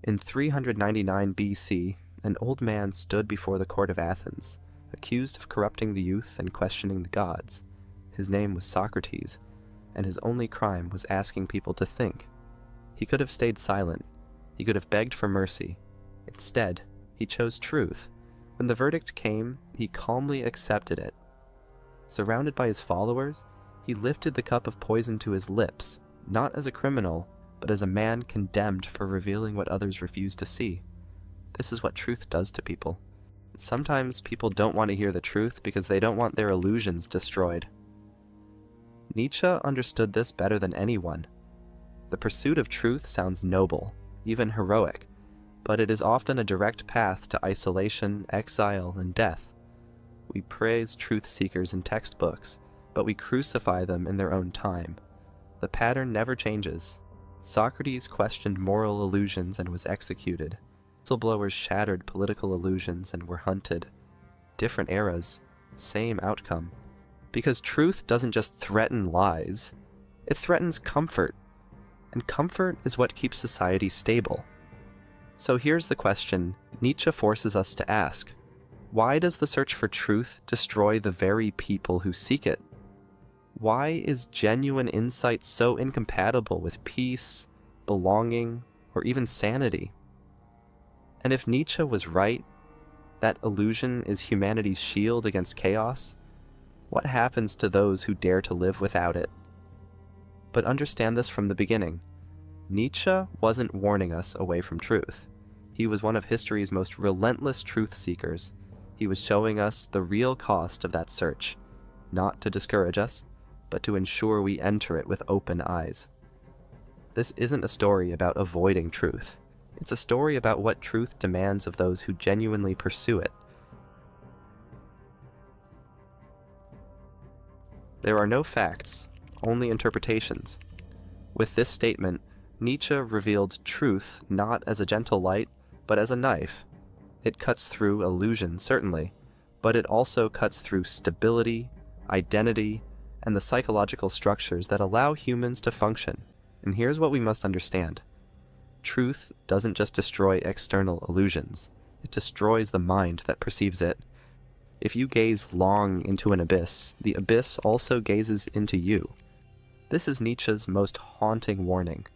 In 399 BC, an old man stood before the court of Athens, accused of corrupting the youth and questioning the gods. His name was Socrates, and his only crime was asking people to think. He could have stayed silent. He could have begged for mercy. Instead, he chose truth. When the verdict came, he calmly accepted it. Surrounded by his followers, he lifted the cup of poison to his lips, not as a criminal, but as a man condemned for revealing what others refuse to see. This is what truth does to people. Sometimes people don't want to hear the truth because they don't want their illusions destroyed. Nietzsche understood this better than anyone. The pursuit of truth sounds noble, even heroic, but it is often a direct path to isolation, exile, and death. We praise truth seekers in textbooks, but we crucify them in their own time. The pattern never changes. Socrates questioned moral illusions and was executed. Whistleblowers shattered political illusions and were hunted. Different eras, same outcome. Because truth doesn't just threaten lies, it threatens comfort. And comfort is what keeps society stable. So here's the question Nietzsche forces us to ask. Why does the search for truth destroy the very people who seek it? Why is genuine insight so incompatible with peace, belonging, or even sanity? And if Nietzsche was right, that illusion is humanity's shield against chaos, what happens to those who dare to live without it? But understand this from the beginning. Nietzsche wasn't warning us away from truth. He was one of history's most relentless truth seekers. He was showing us the real cost of that search, not to discourage us, but to ensure we enter it with open eyes. This isn't a story about avoiding truth. It's a story about what truth demands of those who genuinely pursue it. There are no facts, only interpretations. With this statement, Nietzsche revealed truth not as a gentle light, but as a knife. It cuts through illusion, certainly, but it also cuts through stability, identity, and the psychological structures that allow humans to function. And here's what we must understand. Truth doesn't just destroy external illusions. It destroys the mind that perceives it. If you gaze long into an abyss, the abyss also gazes into you. This is Nietzsche's most haunting warning.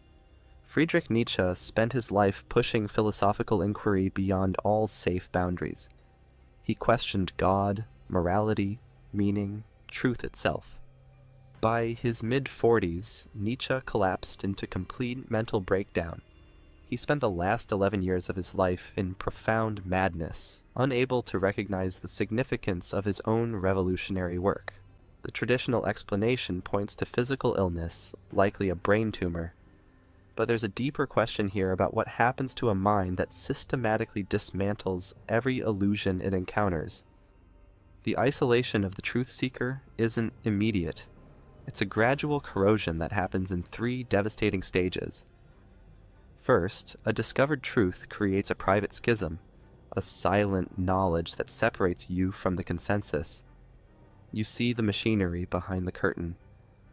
Friedrich Nietzsche spent his life pushing philosophical inquiry beyond all safe boundaries. He questioned God, morality, meaning, truth itself. By his mid-40s, Nietzsche collapsed into complete mental breakdown. He spent the last 11 years of his life in profound madness, unable to recognize the significance of his own revolutionary work. The traditional explanation points to physical illness, likely a brain tumor. But there's a deeper question here about what happens to a mind that systematically dismantles every illusion it encounters. The isolation of the truth seeker isn't immediate. It's a gradual corrosion that happens in 3 devastating stages. First, a discovered truth creates a private schism, a silent knowledge that separates you from the consensus. You see the machinery behind the curtain,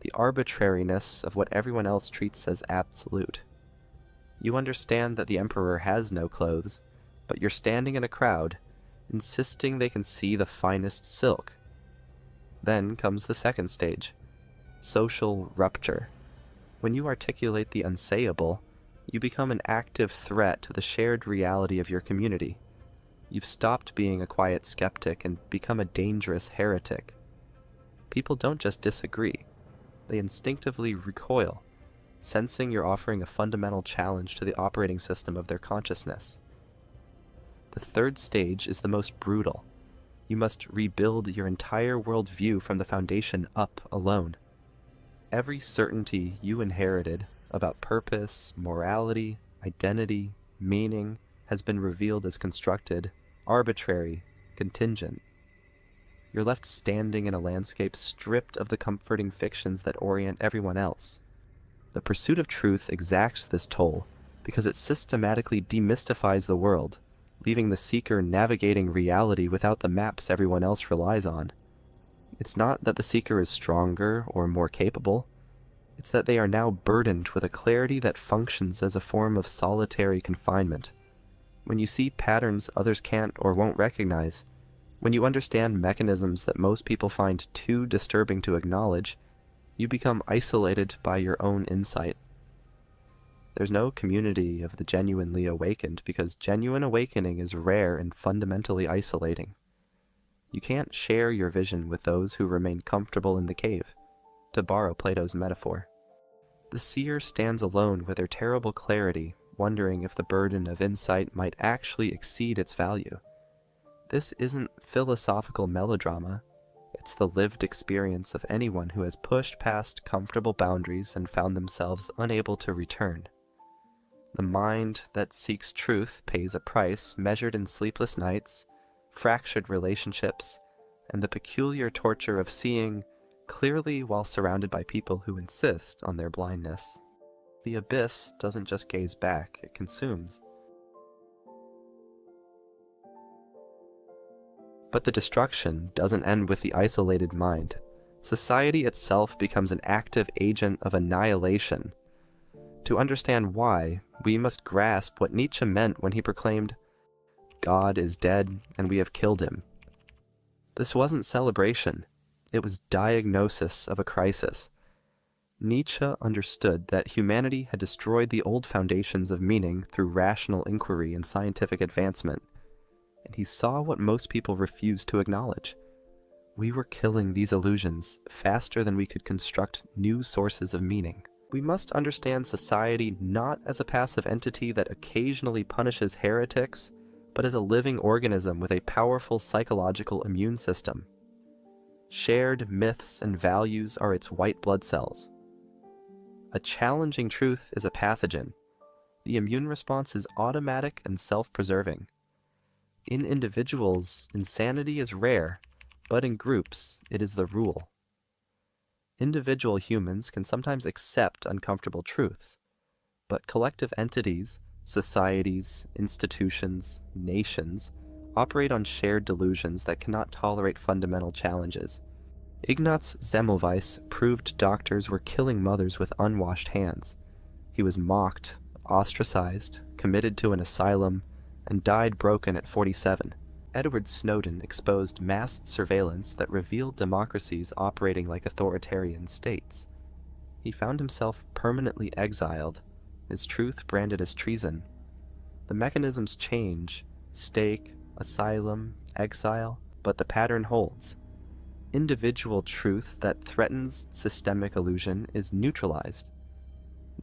the arbitrariness of what everyone else treats as absolute. You understand that the emperor has no clothes, but you're standing in a crowd, insisting they can see the finest silk. Then comes the second stage, social rupture. When you articulate the unsayable, you become an active threat to the shared reality of your community. You've stopped being a quiet skeptic and become a dangerous heretic. People don't just disagree. They instinctively recoil, sensing you're offering a fundamental challenge to the operating system of their consciousness. The third stage is the most brutal. You must rebuild your entire worldview from the foundation up alone. Every certainty you inherited about purpose, morality, identity, meaning has been revealed as constructed, arbitrary, contingent. You're left standing in a landscape stripped of the comforting fictions that orient everyone else. The pursuit of truth exacts this toll because it systematically demystifies the world, leaving the seeker navigating reality without the maps everyone else relies on. It's not that the seeker is stronger or more capable. It's that they are now burdened with a clarity that functions as a form of solitary confinement. When you see patterns others can't or won't recognize, when you understand mechanisms that most people find too disturbing to acknowledge, you become isolated by your own insight. There's no community of the genuinely awakened because genuine awakening is rare and fundamentally isolating. You can't share your vision with those who remain comfortable in the cave, to borrow Plato's metaphor. The seer stands alone with their terrible clarity, wondering if the burden of insight might actually exceed its value. This isn't philosophical melodrama. It's the lived experience of anyone who has pushed past comfortable boundaries and found themselves unable to return. The mind that seeks truth pays a price measured in sleepless nights, fractured relationships, and the peculiar torture of seeing clearly while surrounded by people who insist on their blindness. The abyss doesn't just gaze back, it consumes. But the destruction doesn't end with the isolated mind. Society itself becomes an active agent of annihilation. To understand why, we must grasp what Nietzsche meant when he proclaimed, "God is dead and we have killed him." This wasn't celebration, it was diagnosis of a crisis. Nietzsche understood that humanity had destroyed the old foundations of meaning through rational inquiry and scientific advancement, and he saw what most people refused to acknowledge. We were killing these illusions faster than we could construct new sources of meaning. We must understand society not as a passive entity that occasionally punishes heretics, but as a living organism with a powerful psychological immune system. Shared myths and values are its white blood cells. A challenging truth is a pathogen. The immune response is automatic and self-preserving. In individuals, insanity is rare, but in groups, it is the rule. Individual humans can sometimes accept uncomfortable truths, but collective entities, societies, institutions, nations, operate on shared delusions that cannot tolerate fundamental challenges. Ignaz Semmelweis proved doctors were killing mothers with unwashed hands. He was mocked, ostracized, committed to an asylum, and died broken at 47. Edward Snowden exposed mass surveillance that revealed democracies operating like authoritarian states. He found himself permanently exiled, his truth branded as treason. The mechanisms change, stake, asylum, exile, but the pattern holds. Individual truth that threatens systemic illusion is neutralized.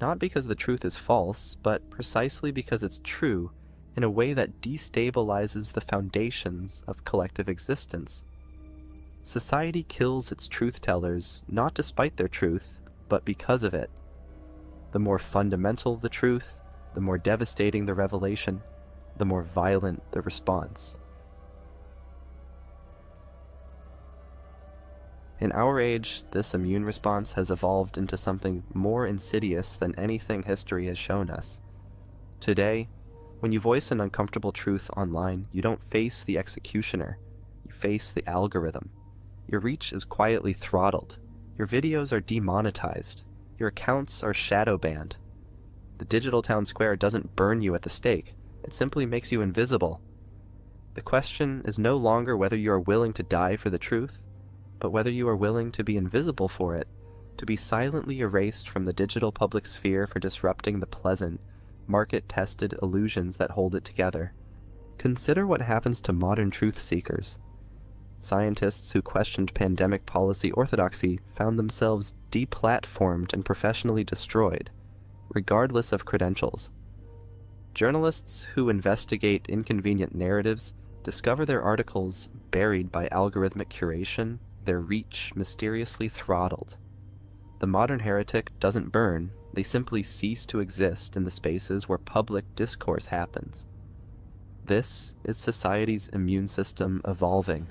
Not because the truth is false, but precisely because it's true in a way that destabilizes the foundations of collective existence. Society kills its truth-tellers not despite their truth, but because of it. The more fundamental the truth, the more devastating the revelation, the more violent the response. In our age, this immune response has evolved into something more insidious than anything history has shown us. Today, when you voice an uncomfortable truth online, you don't face the executioner, you face the algorithm. Your reach is quietly throttled. Your videos are demonetized. Your accounts are shadow banned. The digital town square doesn't burn you at the stake, it simply makes you invisible. The question is no longer whether you are willing to die for the truth, but whether you are willing to be invisible for it, to be silently erased from the digital public sphere for disrupting the pleasant, market-tested illusions that hold it together. Consider what happens to modern truth seekers. Scientists who questioned pandemic policy orthodoxy found themselves deplatformed and professionally destroyed, regardless of credentials. Journalists who investigate inconvenient narratives discover their articles buried by algorithmic curation, their reach mysteriously throttled. The modern heretic doesn't burn, they simply cease to exist in the spaces where public discourse happens. This is society's immune system evolving.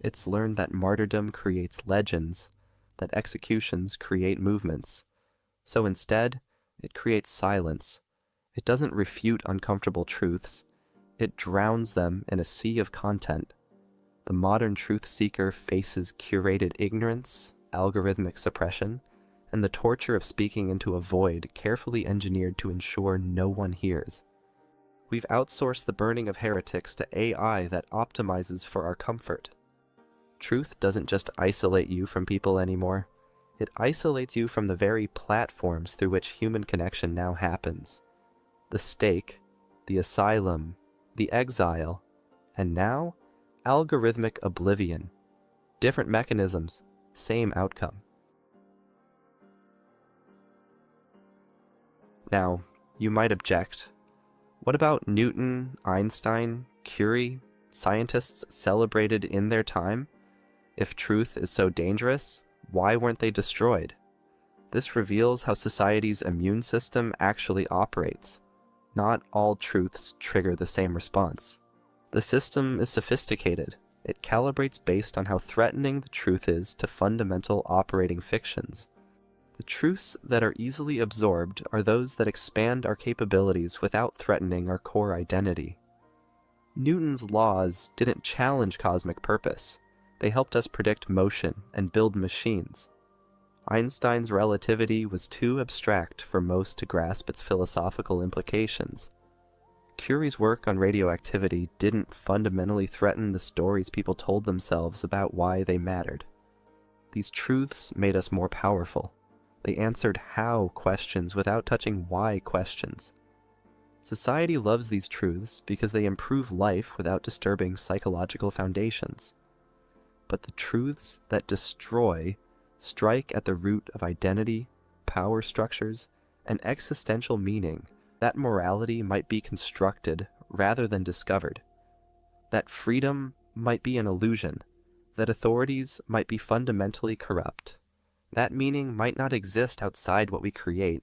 It's learned that martyrdom creates legends, that executions create movements. So instead, it creates silence. It doesn't refute uncomfortable truths. It drowns them in a sea of content. The modern truth seeker faces curated ignorance, algorithmic suppression, and the torture of speaking into a void carefully engineered to ensure no one hears. We've outsourced the burning of heretics to AI that optimizes for our comfort. Truth doesn't just isolate you from people anymore. It isolates you from the very platforms through which human connection now happens. The stake, the asylum, the exile, and now, algorithmic oblivion. Different mechanisms, same outcome. Now, you might object. What about Newton, Einstein, Curie, scientists celebrated in their time? If truth is so dangerous, why weren't they destroyed? This reveals how society's immune system actually operates. Not all truths trigger the same response. The system is sophisticated. It calibrates based on how threatening the truth is to fundamental operating fictions. The truths that are easily absorbed are those that expand our capabilities without threatening our core identity. Newton's laws didn't challenge cosmic purpose. They helped us predict motion and build machines. Einstein's relativity was too abstract for most to grasp its philosophical implications. Curie's work on radioactivity didn't fundamentally threaten the stories people told themselves about why they mattered. These truths made us more powerful. They answered how questions without touching why questions. Society loves these truths because they improve life without disturbing psychological foundations. But the truths that destroy strike at the root of identity, power structures, and existential meaning. That morality might be constructed rather than discovered. That freedom might be an illusion. That authorities might be fundamentally corrupt. That meaning might not exist outside what we create.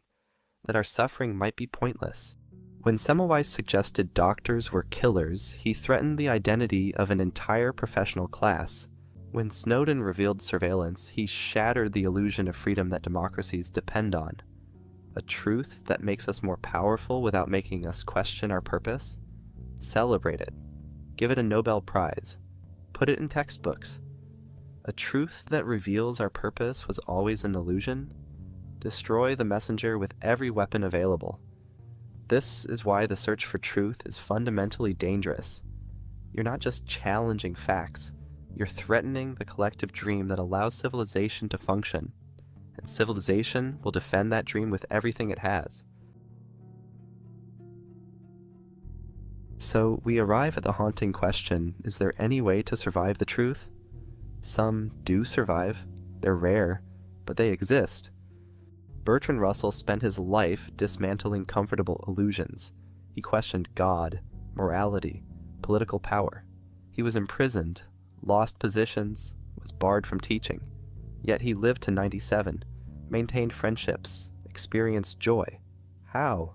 That our suffering might be pointless. When Semmelweis suggested doctors were killers, he threatened the identity of an entire professional class. When Snowden revealed surveillance, he shattered the illusion of freedom that democracies depend on. A truth that makes us more powerful without making us question our purpose? Celebrate it. Give it a Nobel Prize. Put it in textbooks. A truth that reveals our purpose was always an illusion? Destroy the messenger with every weapon available. This is why the search for truth is fundamentally dangerous. You're not just challenging facts. You're threatening the collective dream that allows civilization to function, and civilization will defend that dream with everything it has. So we arrive at the haunting question, is there any way to survive the truth? Some do survive. They're rare, but they exist. Bertrand Russell spent his life dismantling comfortable illusions. He questioned God, morality, political power. He was imprisoned, lost positions, was barred from teaching. Yet he lived to 97, maintained friendships, experienced joy. How?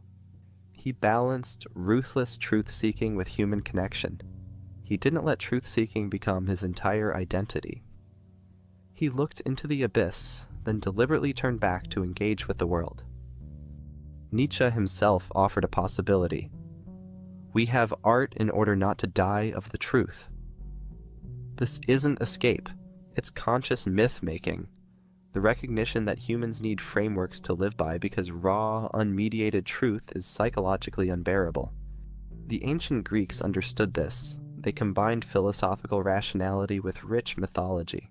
He balanced ruthless truth-seeking with human connection. He didn't let truth-seeking become his entire identity. He looked into the abyss, then deliberately turned back to engage with the world. Nietzsche himself offered a possibility. We have art in order not to die of the truth. This isn't escape, it's conscious myth-making. The recognition that humans need frameworks to live by because raw, unmediated truth is psychologically unbearable. The ancient Greeks understood this. They combined philosophical rationality with rich mythology.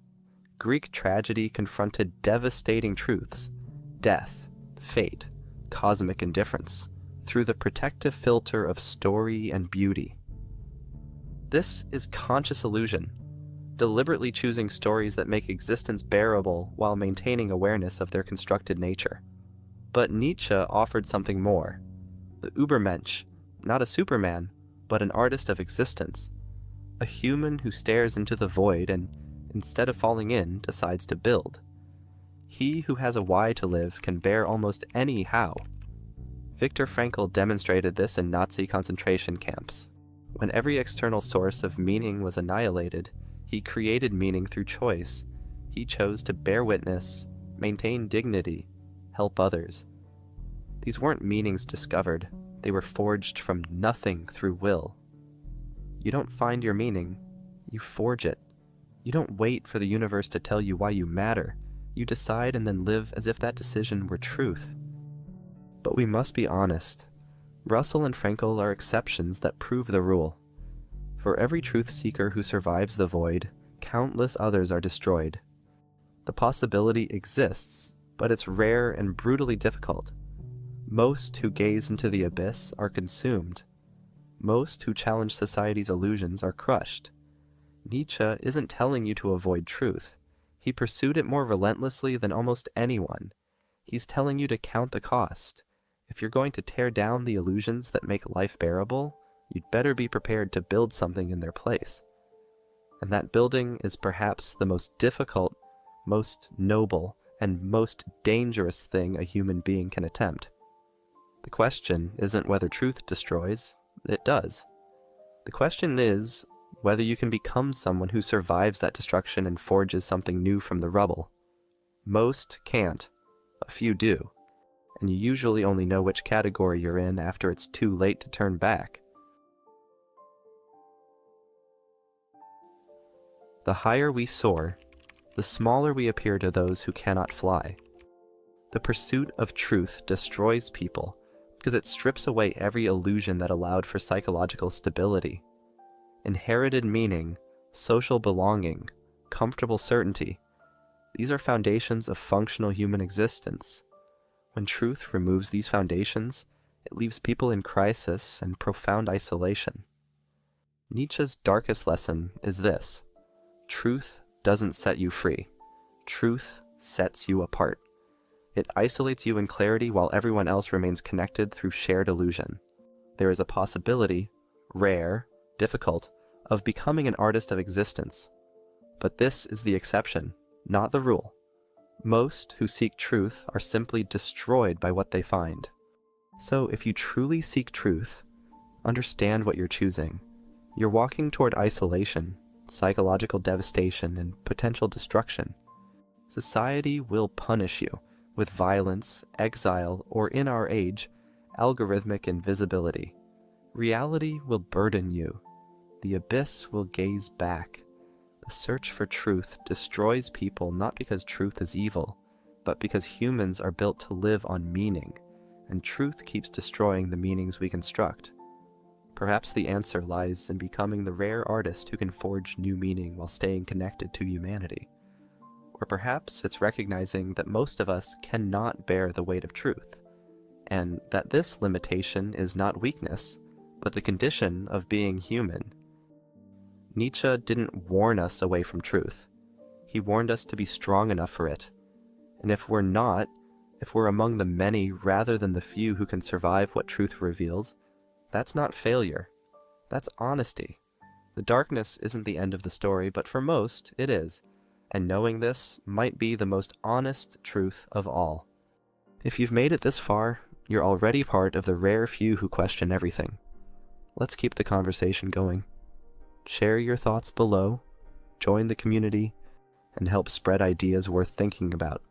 Greek tragedy confronted devastating truths, death, fate, cosmic indifference, through the protective filter of story and beauty. This is conscious illusion, deliberately choosing stories that make existence bearable while maintaining awareness of their constructed nature. But Nietzsche offered something more. The Übermensch, not a Superman, but an artist of existence. A human who stares into the void and, instead of falling in, decides to build. He who has a why to live can bear almost any how. Viktor Frankl demonstrated this in Nazi concentration camps. When every external source of meaning was annihilated, he created meaning through choice. He chose to bear witness, maintain dignity, help others. These weren't meanings discovered. They were forged from nothing through will. You don't find your meaning, you forge it. You don't wait for the universe to tell you why you matter. You decide and then live as if that decision were truth. But we must be honest. Russell and Frankel are exceptions that prove the rule. For every truth seeker who survives the void, countless others are destroyed. The possibility exists, but it's rare and brutally difficult. Most who gaze into the abyss are consumed. Most who challenge society's illusions are crushed. Nietzsche isn't telling you to avoid truth. He pursued it more relentlessly than almost anyone. He's telling you to count the cost. If you're going to tear down the illusions that make life bearable, you'd better be prepared to build something in their place. And that building is perhaps the most difficult, most noble, and most dangerous thing a human being can attempt. The question isn't whether truth destroys. It does. The question is whether you can become someone who survives that destruction and forges something new from the rubble. Most can't. A few do. And you usually only know which category you're in after it's too late to turn back. The higher we soar, the smaller we appear to those who cannot fly. The pursuit of truth destroys people because it strips away every illusion that allowed for psychological stability. Inherited meaning, social belonging, comfortable certainty. These are foundations of functional human existence. When truth removes these foundations, it leaves people in crisis and profound isolation. Nietzsche's darkest lesson is this: truth doesn't set you free. Truth sets you apart. It isolates you in clarity while everyone else remains connected through shared illusion. There is a possibility, rare, difficult, of becoming an artist of existence. But this is the exception, not the rule. Most who seek truth are simply destroyed by what they find. So if you truly seek truth, understand what you're choosing. You're walking toward isolation, psychological devastation, and potential destruction. Society will punish you with violence, exile, or in our age, algorithmic invisibility. Reality will burden you. The abyss will gaze back. The search for truth destroys people not because truth is evil, but because humans are built to live on meaning, and truth keeps destroying the meanings we construct. Perhaps the answer lies in becoming the rare artist who can forge new meaning while staying connected to humanity. Or perhaps it's recognizing that most of us cannot bear the weight of truth, and that this limitation is not weakness, but the condition of being human. Nietzsche didn't warn us away from truth. He warned us to be strong enough for it. And if we're not, if we're among the many rather than the few who can survive what truth reveals, that's not failure. That's honesty. The darkness isn't the end of the story, but for most, it is. And knowing this might be the most honest truth of all. If you've made it this far, you're already part of the rare few who question everything. Let's keep the conversation going. Share your thoughts below, join the community, and help spread ideas worth thinking about.